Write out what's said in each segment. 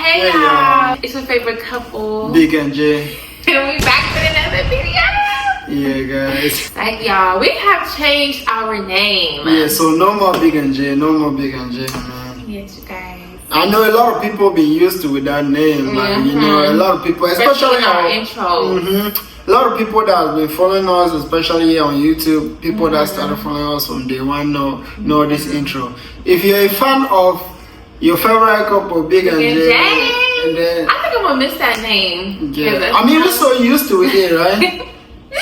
Hey y'all, it's your favorite couple, Big and Jay. And we back with another video. Yeah, guys. Like y'all, we have changed our name. Yeah, so no more Big and Jay, no more Big and Jay, man. Yes, you guys. I know a lot of people been used to with that name, like you know, a lot of people, especially our intro. A lot of people that have been following us, especially on YouTube, people that started following us from day one know this intro. If you're a fan of your favorite couple, Big and Jay, and then I think I'm gonna miss that name. Yeah, I mean we're so used to it, right?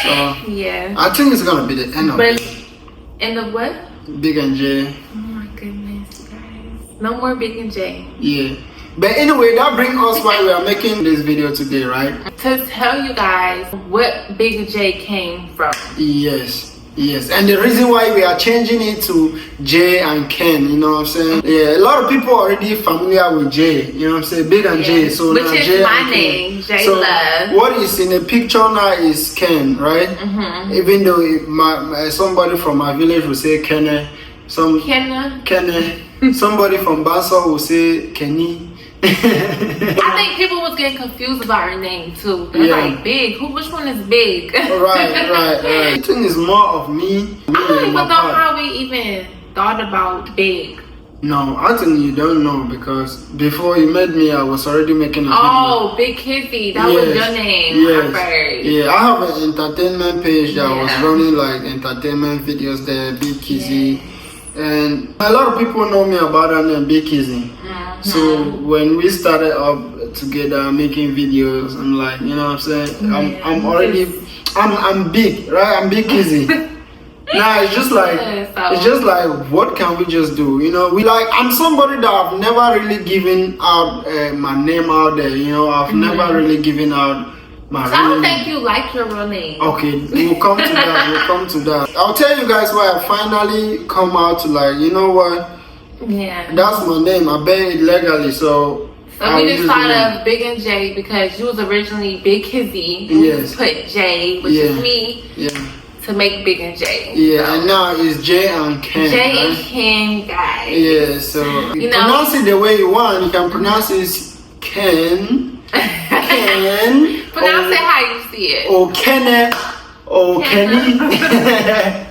So yeah, I think it's gonna be the end of it. End of what? Big and Jay. Oh my goodness, guys! No more Big and Jay. Yeah. But anyway, that brings us why we are making this video today, right? To tell you guys what Big and Jay came from. Yes. Yes, and the reason why we are changing it to Jay and Ken, you know what I'm saying? Yeah, a lot of people are already familiar with Jay, you know what I'm saying? Big and Jay, so which now is Jay my and name, Ken. Jayla. So what is in the picture now is Ken, right? Even though somebody from my village will say Kene, Kene, somebody from Basa will say Kenny. I think people was getting confused about her name too. They're like, Big, which one is Big? right. I think it's more of me. I don't even know how we even thought about Big. No, I think you don't know because before you met me, I was already making a video. Big Kizzy, that was your name. Yes. Yeah, I have an entertainment page that was running like entertainment videos there, Big Kizzy. And a lot of people know me about that name, Big Kizzy. So when we started up together making videos, I'm like, you know what I'm saying? I'm big, right? I'm Big Kizzy. Now it's just like what can we just do? You know, I'm somebody that I've never really given out my name out there, you know, I've never really given out my I don't think you like your real name. Okay, we'll come to that. I'll tell you guys why I finally come out to like, you know what? Yeah. That's my name. I bear it legally, so we just thought of Big and Jay because you was originally Big Kizzy. Yes. Put Jay, which is me. Yeah. To make Big and Jay. Yeah, so. And now it's Jay and Ken. Jay and Ken, guys. Yeah, so you pronounce it the way you want. You can pronounce it Ken. Ken. Pronounce it how you see it. Or Kene. Or Kenedy.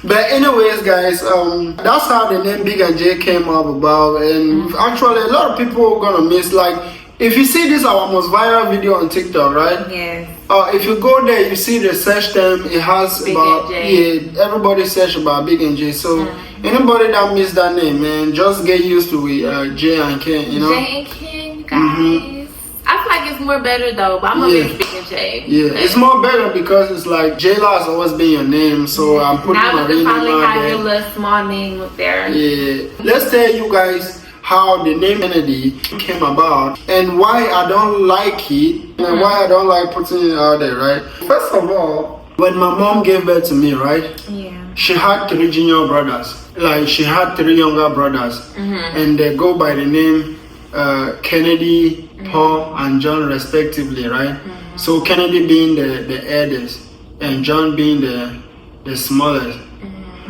But anyways, guys, that's how the name Big and Jay came up about. And actually, a lot of people are gonna miss. Like, if you see this our most viral video on TikTok, right? Yes. If you go there, you see the search term. It has Big about everybody search about Big and Jay. So anybody that missed that name, man, just get used to it. Jay and Ken, you know. Jay and Ken, guys. I feel like it's more better though, but I'm gonna make Big and Jay. Yeah, it's more better because it's like Jayla has always been your name, so I'm putting my real name out there. Now we finally have your little small name up there. Yeah, let's tell you guys how the name Kenedy came about and why I don't like it and why I don't like putting it out there, right? First of all, when my mom gave birth to me, right? Yeah. She had 3 junior brothers. Like she had 3 younger brothers, and they go by the name Kenedy, Paul, and John respectively, right? So Kenedy being the eldest and John being the smallest.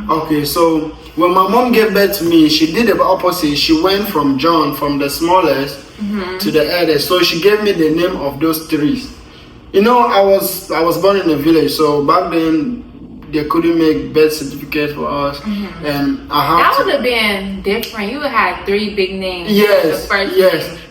Okay, so when my mom gave birth to me, she did the opposite. She went from John, from the smallest to the eldest. So she gave me the name of those 3. You know, I was born in a village, so back then they couldn't make birth certificate for us, and I had that would have been different. You would have had 3 big names. Yes.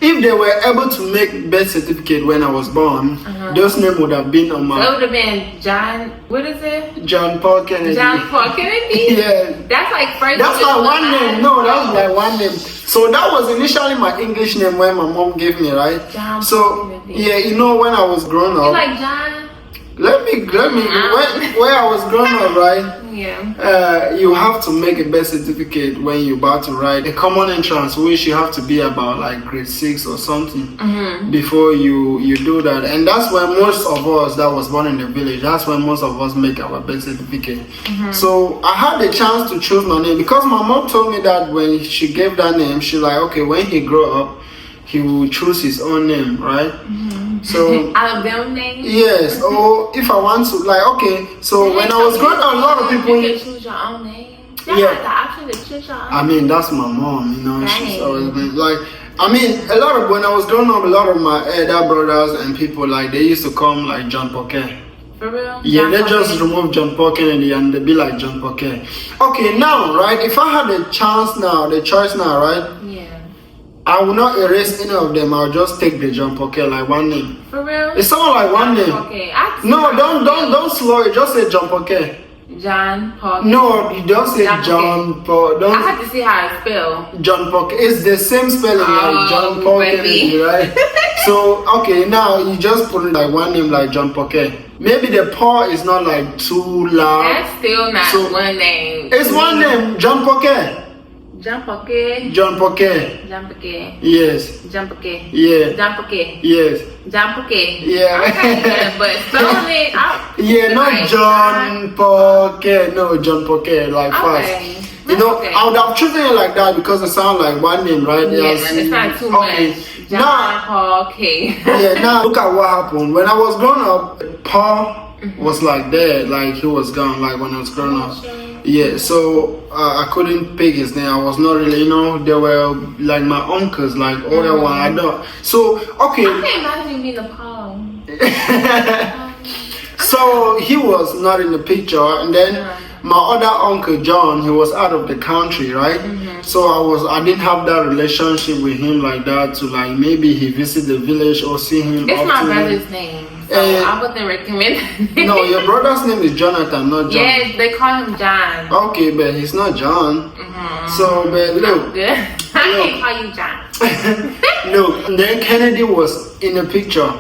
If they were able to make birth certificate when I was born, those names would have been on my. So it would have been John. What is it? John Paul Kennedy. John Paul Kennedy. Yeah. That's like first. That's like one name. No, that was like one name. So that was initially my English name when my mom gave me, right? John Paul Kennedy. Yeah, you know when I was growing up. You like John? Let me when I was growing up, right? Yeah. You have to make a birth certificate when you're about to write a common entrance, which you have to be about like grade 6 or something before you do that. And that's when most of us that was born in the village, that's when most of us make our birth certificate. So I had the chance to choose my name because my mom told me that when she gave that name, she's like, okay, when he grow up, he will choose his own name, right? So out of their name? Yes. Or if I want to, like, okay. So when I was growing up, a lot of people. You can choose your own name. You have the option to choose your own. I mean, that's my mom. You know, she's always been like. I mean, a lot of when I was growing up, a lot of my elder brothers and people like they used to come like John Pocket. For real? Yeah, John they Pocket? just remove John Paul Kennedy and they be like John Pocket. Okay, now, right? If I had the chance now, the choice now, right? Yeah. I will not erase any of them. I'll just take the John Pocket like one name. For real? It's someone like one name. Okay. No, don't slow it. Just say John Pocket. John Paul. No, you don't say John Paul. I have to see how I spell. John Pocket. It's the same spelling like John Paul Kennedy, right? So okay, now you just put it like one name like John Pocket. Maybe the Paul is not like too loud. That's still not one name. It's one name, John Pocket. John Pocket. John Pocket. John Pocket. Yes. John Pocket. Yeah. John Pocket. Yes. John Pocket. Yeah. Okay, yeah, but spelling it out. Yeah, not John Pocket. No, John Pocket, like Okay. fast. You know, I would have chosen it like that because it sounds like one name, right? Yeah, it's not too much. John Paul K. Yeah, now look at what happened. When I was growing up, Paul was like dead, like he was gone, like when I was growing up. Yeah, so I couldn't pick his name. I was not really, you know, they were like my uncles, like older one. I don't. So okay. I can't imagine being a Paul. So he was not in the picture, and then my other uncle John, he was out of the country, right? So I didn't have that relationship with him like that to like maybe he visit the village or see him. It's my brother's name, so I wouldn't recommend it. No, your brother's name is Jonathan, not John. Yes, they call him John. Okay, but he's not John. So, but look. Good. I can't call you John. Look, and then Kennedy was in the picture.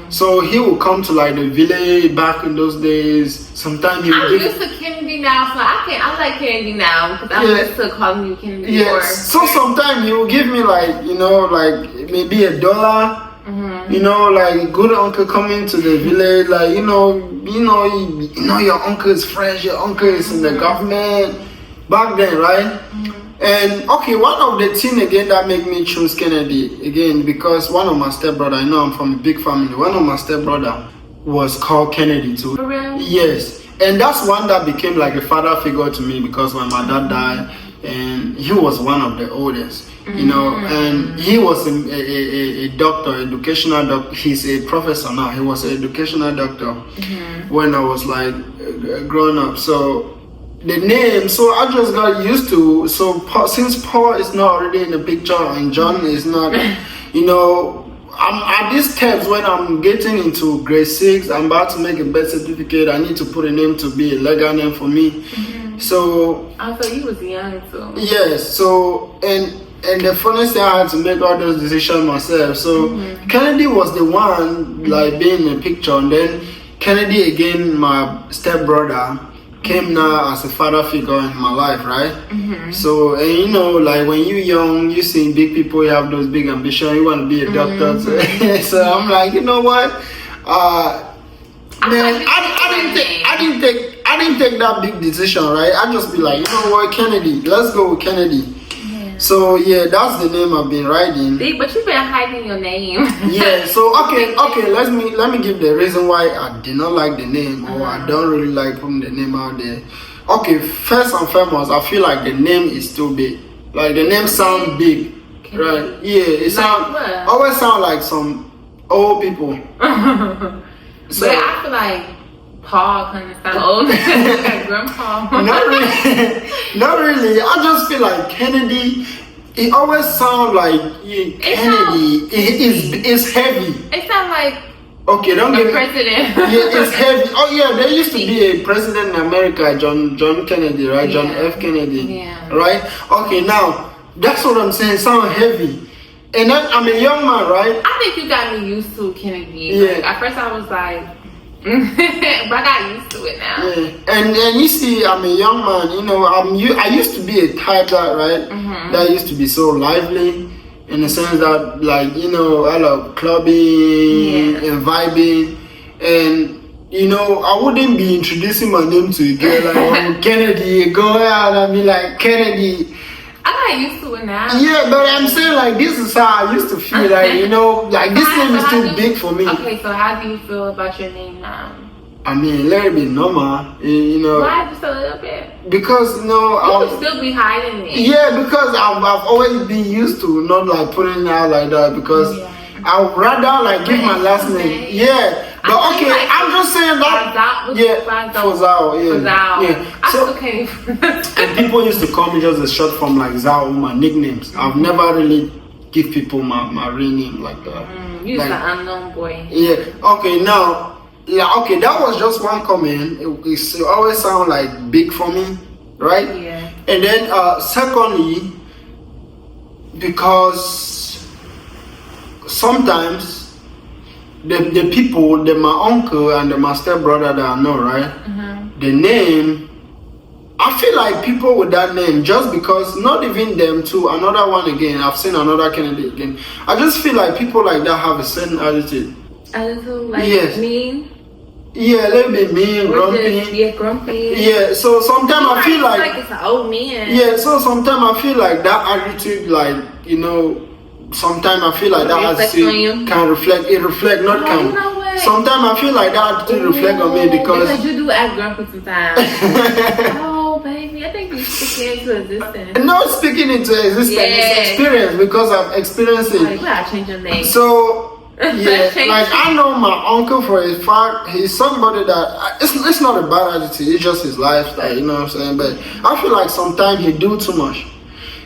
So he would come to like the village back in those days. Sometimes he would I'm used to Kennedy now, so I like Kennedy now because I'm used to calling you Kennedy. Yes. So sometimes he would give me like, you know, like maybe $1. You know, like good uncle coming to the village, like you know your uncle is fresh, your uncle is in the government back then, right? And okay, one of the things again that made me choose Kennedy again because one of my stepbrother, I know I'm from a big family. One of my stepbrother was called Kennedy too. For real? Yes, and that's one that became like a father figure to me because when my dad died, and he was one of the oldest. You know, and he was a doctor, educational doctor. He's a professor now. He was an educational doctor when I was like growing up. So the name, so I just got used to. So since Paul is not already in the picture and John is not, you know, I'm at these steps when I'm getting into grade 6. I'm about to make a birth certificate. I need to put a name to be a legal name for me. So I thought you was young too. Yes. So and the funniest thing, I had to make all those decisions myself. So Kennedy was the one like being in the picture, and then Kennedy again, my stepbrother, came now as a father figure in my life, right? So and you know, like when you're young, you see big people, you have those big ambitions, you want to be a doctor. So I'm like, you know what? Man, I didn't take that big decision, right? I just be like, you know what, Kennedy, let's go with Kennedy. So yeah, that's the name I've been writing. But you've been hiding your name. Yeah. So okay. Let me give the reason why I did not like the name, or I don't really like putting the name out there. Okay. First and foremost, I feel like the name is too big. Like the name sounds big, right? Yeah. It always sound like some old people. So but I feel like Paul kind of sound old. Like grandpa. Not really. Not really. I just feel like Kennedy. It always sounds like Kennedy. It's heavy. It sounds like okay. Don't get president. Yeah, it's heavy. Oh yeah, there used to be a president in America, John Kennedy, right? John F. Kennedy. Yeah. Right. Okay. Now that's what I'm saying. Sound heavy. And then I'm a young man, right? I think you got me used to Kennedy. Yeah. Like, at first I was like, but I got used to it now. Yeah. And you see, I'm a young man. You know, I used to be a type that, right? That used to be so lively, in the sense that, like, you know, I love clubbing and vibing, and you know, I wouldn't be introducing my name to a girl like, oh, Kennedy, go out and be like, Kennedy. I got used to it now. Yeah, but I'm saying like this is how I used to feel, like, you know, like this name is too big for me. Okay, so how do you feel about your name now? I mean, let it be normal, you know. Why just a little bit? Because, you know, you would still be hiding it. Yeah, because I've always been used to not like putting it out like that, because I would rather like give my last name. Yeah. But okay, like I'm just saying that. Yeah. So, and people used to call me just a short form like Zao, my nicknames. I've never really give people my real name like that. You like, an unknown boy. Yeah. Okay. Now, okay, that was just one comment. It always sound like big for me, right? Yeah. And then secondly, because sometimes the people, my uncle and my stepbrother that I know, right? The name, I feel like people with that name, just because not even them too, another one again, I've seen another Kennedy again. I just feel like people like that have a certain attitude. A little like mean? Yeah, a little bit mean, grumpy. Grumpy. Yeah, so sometimes I feel like it's an old man. Yeah, so sometimes I feel like that attitude, like, you know, sometimes I feel like that attitude can reflect. It reflect, not can. You know what? Sometimes I feel like that attitude reflect on me because you do act grumpy sometimes. Oh, baby, I think you speak into existence. Not speaking into existence, it's experience, because I've experienced it. You gotta change your name. So yeah, like I know my uncle for a fact. He's somebody that it's not a bad attitude. It's just his lifestyle. You know what I'm saying? But I feel like sometimes he do too much,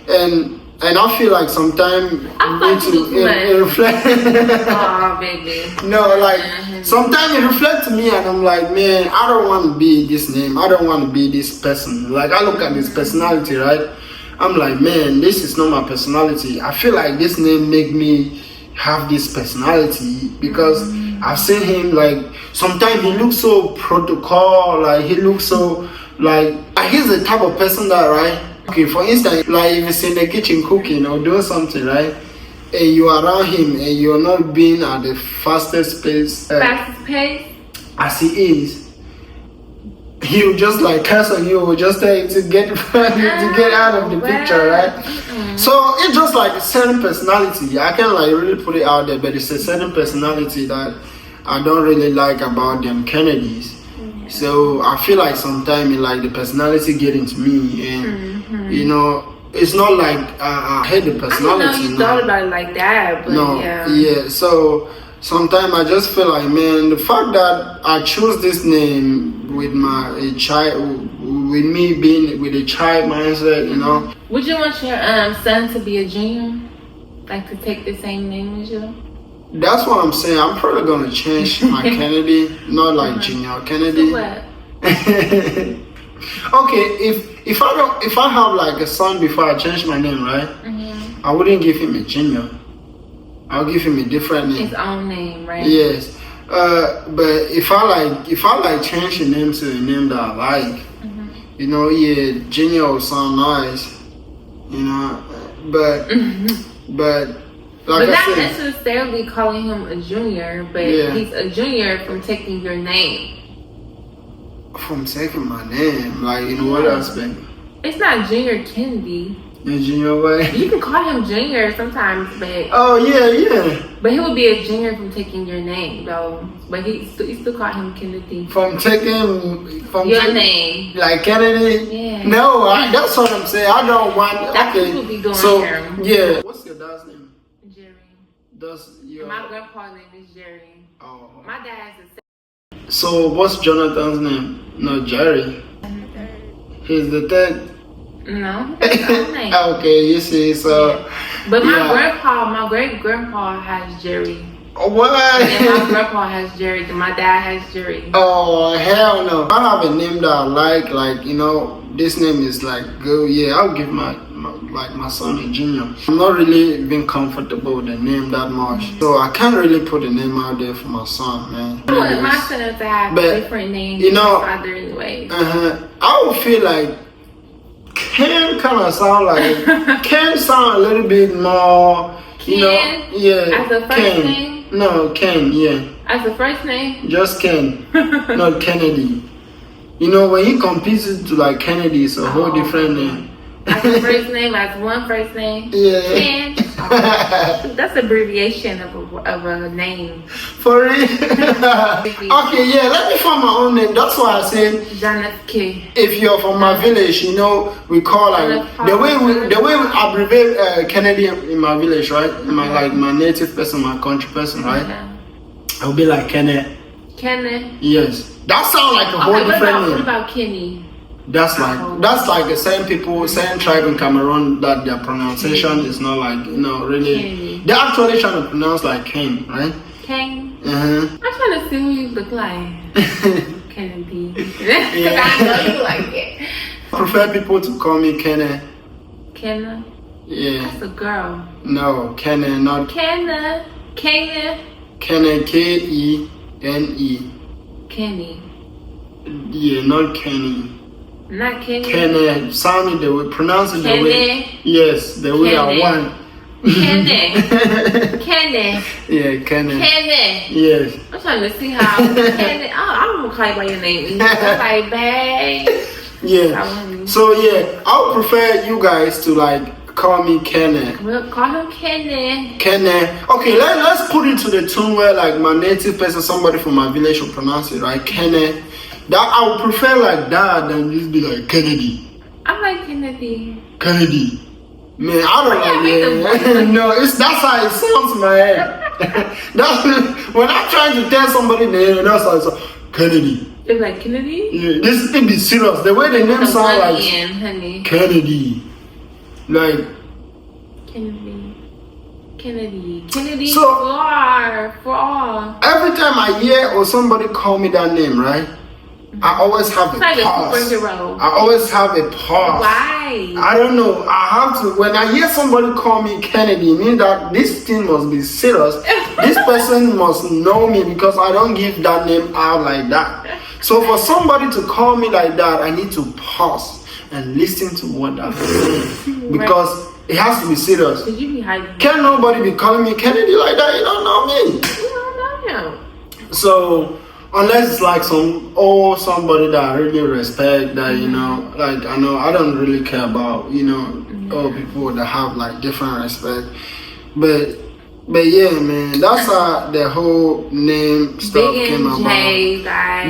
and I feel like sometimes it reflect. Oh, baby. No, like sometimes it reflects me, and I'm like, man, I don't want to be this name. I don't want to be this person. Like I look at his personality, right? I'm like, man, this is not my personality. I feel like this name make me have this personality, because I've seen him, like sometimes he looks so protocol, like he looks so like he's the type of person that, right? Okay, for instance, like if he's in the kitchen cooking or doing something, right, and you are around him and you're not being at the fastest pace as he is, he'll just like curse on you, or just tell you to get out of the picture, right? So it's just like a certain personality. I can't like really put it out there, but it's a certain personality that I don't really like about them Kennedys. So I feel like sometimes like the personality get into me, and you know, it's not like I hate the personality. I know you thought about it like that, but So sometimes I just feel like, man, the fact that I choose this name with with me being with a child mindset, you know. Would you want your son to be a junior, like to take the same name as you? That's what I'm saying. I'm probably gonna change my Kennedy, not like Junior Kennedy. So what? Okay, if I have like a son before I change my name, right? I wouldn't give him a Junior. I'll give him a different name. His own name, right? Yes. But if I change the name to a name that I like, you know, yeah, Junior will sound nice, you know, but like not necessarily calling him a junior, but he's a junior from taking your name. From taking my name, like in what aspect? It's not Junior Kennedy. In Junior way? You can call him Junior sometimes, but but he would be a junior from taking your name, though. But you still call him Kennedy. From your name, like Kennedy. Yeah. No, that's what I'm saying. I don't want. That's what people be doing here. Yeah. What's your dad's name? My grandpa's name is Jerry. Oh. My dad's the So what's Jonathan's name? No, Jerry. He's the third. No, his own name. Okay, you see, so. But my great grandpa has Jerry. What? And my grandpa has Jerry. And my dad has Jerry. Oh hell no! I have a name that I like you know, this name is like good. Yeah, I'll give my son a Junior. I'm not really being comfortable with the name that much, so I can't really put a name out there for my son, man. I want my son to have different names. You know, father anyway. I would feel like Ken kind of sound like Ken sound a little bit more. You know, as a first name. No, Ken, As a first name? Just Ken, not Kennedy. You know, when he competes to like Kennedy, it's a whole different name. As a first name, as one first name? Yeah. Ken. That's abbreviation of a name. For real? Okay, yeah, let me find my own name. That's why I said Jonathan. if you're from my village, you know, we call like the way we abbreviate Kennedy in my village, right? In my like my native person, my country person, right? I'll be like Kene. Kene. Yes. That sounds like a whole different name. What about Kene? That's like the same people, same tribe in Cameroon that their pronunciation is not like, you know, really. Kene. They're actually trying to pronounce like Ken, right? Ken. I'm trying to see who you look like. Kennedy. Yeah. I know you like it. I prefer people to call me Kene. Kene. Yeah. That's a girl. No, Kene, not Kene. Kene. Kene, Kene. Kenny. Yeah, not Kenny. Not Kenny. Kene, sound it the way, pronounce it the way. Kene. Yes, the way I want. Kene. Kene. Yeah, Kene. Kene. Yes. I'm trying to see how Kene. Oh, I'm gonna call you by your name. I'm like, babe. Yeah. So yeah, I would prefer you guys to like call me Kene. We'll call him Kene. Kene. Okay, let's put it to the tune where like my native person, somebody from my village will pronounce it, right? Kene. That I would prefer like that than just be like Kennedy. I like Kennedy. Kennedy. Man, I don't like it. No, that's how it sounds in my head. That's when I'm trying to tell somebody the name, that's how it sounds. Kennedy. It's like Kennedy? Yeah, this thing be serious. The way the name sounds like honey. Kennedy. Like Kennedy. So for all. every time I hear or somebody call me that name, right? I always have a pause. I always have a pause. Why? I don't know. I have to. When I hear somebody call me Kennedy, it means that this thing must be serious. This person must know me because I don't give that name out like that. So for somebody to call me like that, I need to pause and listen to what I'm saying because it has to be serious. Can nobody be calling me Kennedy like that? You don't know me. You don't know him. So unless it's like somebody that I really respect, that you know, like I don't really care about, you know, all people that have like different respect. But yeah, man, that's how the whole name stuff came BIGANDJAY, about. guys.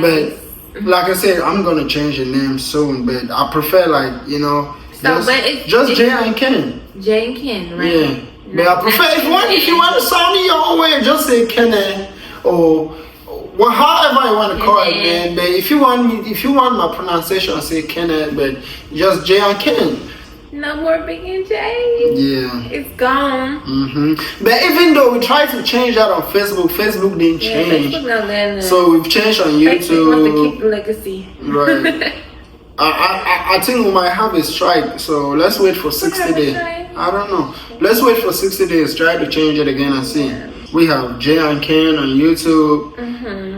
But like I said, I'm gonna change the name soon. But I prefer like, you know, just Jay and Ken. Jay and Ken, right? Yeah. But I prefer if you want to sound it your own way, just say Kene or well, however you want to call it, man. But if you want my pronunciation, say Kene, but just Jay and Ken. No more BIGANDJAY. Yeah. It's gone. But even though we tried to change that on Facebook didn't change. Facebook so we've changed on YouTube. Facebook wants to keep the legacy. Right. I think we might have a strike, so let's wait for 60 days. I don't know. Let's wait for 60 days, try to change it again and see. We have Jay and Ken on YouTube,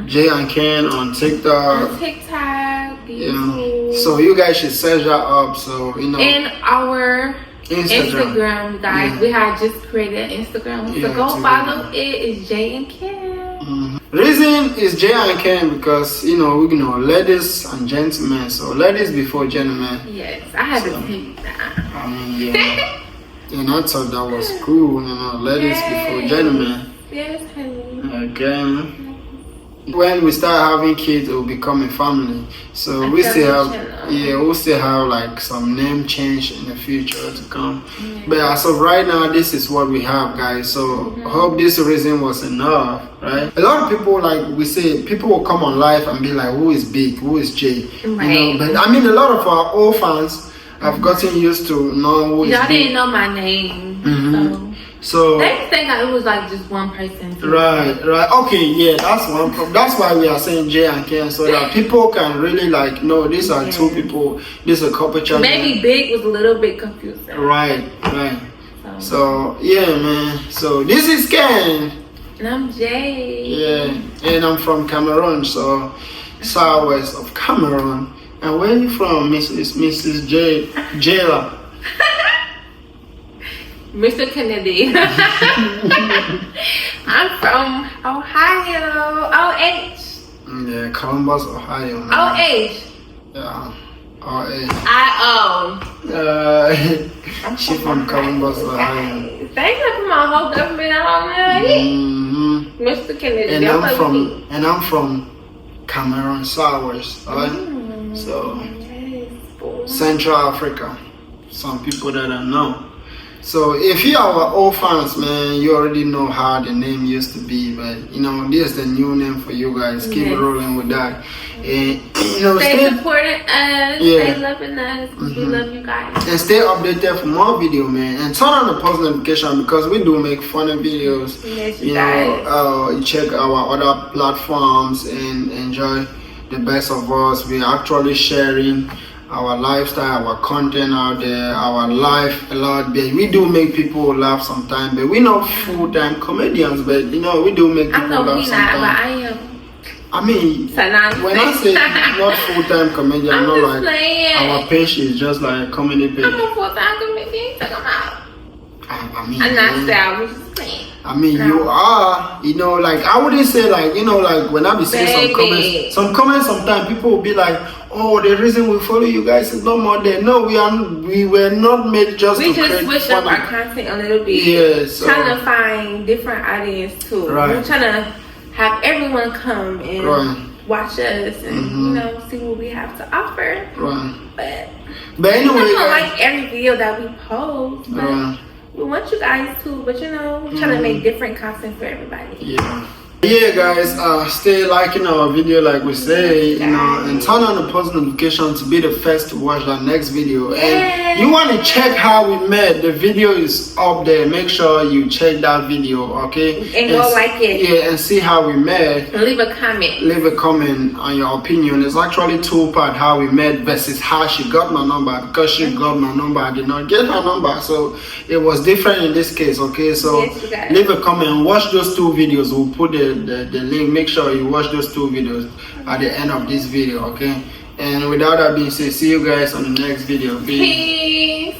Jay and Ken on TikTok. On TikTok, YouTube. Yeah. So you guys should search that up, so you know. And our Instagram guys. Yeah. We had just created an Instagram. So go follow it. It's Jay and Ken. Reason is Jay and Ken because you know ladies and gentlemen. So ladies before gentlemen. Yes, I had to take that. I mean, yeah. And I thought that was cool, you know, ladies before gentlemen. Yes, honey. Okay. When we start having kids, it will become a family. So we still have like some name change in the future to come. But as of right now, this is what we have, guys. So I hope this reason was enough, right? A lot of people, like we say, people will come on live and be like, who is Big? Who is Jay? Right. You know, but I mean, a lot of our old fans have gotten used to know who is Y'all Big. didn't know my name. So they think it was like just one person. Right. Okay, yeah, that's one problem. That's why we are saying Jay and Ken, so that people can really like know these are two people, this is a couple channels. Maybe Big was a little bit confusing. Right. So yeah, man. So this is Ken. And I'm Jay. Yeah, and I'm from Cameroon, so southwest of Cameroon. And where are you from, Mrs. Jayla? Mr. Kenedy. I'm from Ohio. OH. Yeah, Columbus, Ohio. Man. OH. Yeah. I She from Columbus, Ohio. Thank you for my whole government out there. Mr. Kennedy. And I'm from Cameroon, Southwest, alright? So Central Africa. Some people that I know. So if you are our old fans, man, you already know how the name used to be, but you know, this is the new name for you guys. Keep rolling with that. And you know, stay supporting us, stay loving us, we love you guys. And stay updated for more video, man. And turn on the post notification because we do make funny videos. Yes, you know, you check our other platforms and enjoy the best of us. We're actually sharing our lifestyle, our content out there, our life a lot. But we do make people laugh sometimes. But we're not full-time comedians, but you know, we do make people laugh sometimes. I am. I mean, when I say not full-time comedian, I'm not like playing. Our page is just like a comedy page. I'm a full-time comedian. Check them out. I mean, I'm not saying I was just playing. I mean, you are, you know, like, I wouldn't say, like, you know, like, when I be seeing some comments, sometimes people will be like, oh, the reason we follow you guys is no more there. No, we were not made just to create switch up our content a little bit. Yeah, so, trying to find different audience, too. Right. We're trying to have everyone come and watch us and, you know, see what we have to offer. Right. But anyway, I don't like every video that we post, but we want you guys to, but you know, we're trying to make different content for everybody. Yeah, guys, stay liking our video like we say, you know, and turn on the post notification to be the first to watch our next video. And you want to check how we met, the video is up there. Make sure you check that video, okay? And go like it. Yeah, and see how we met. And leave a comment. Leave a comment on your opinion. It's actually two-part, how we met versus how she got my number. Because she got my number, I did not get her number. So it was different in this case, okay? So leave a comment, watch those two videos. We'll put the link. Make sure you watch those two videos at the end of this video, okay? And without that being said, see you guys on the next video. Peace.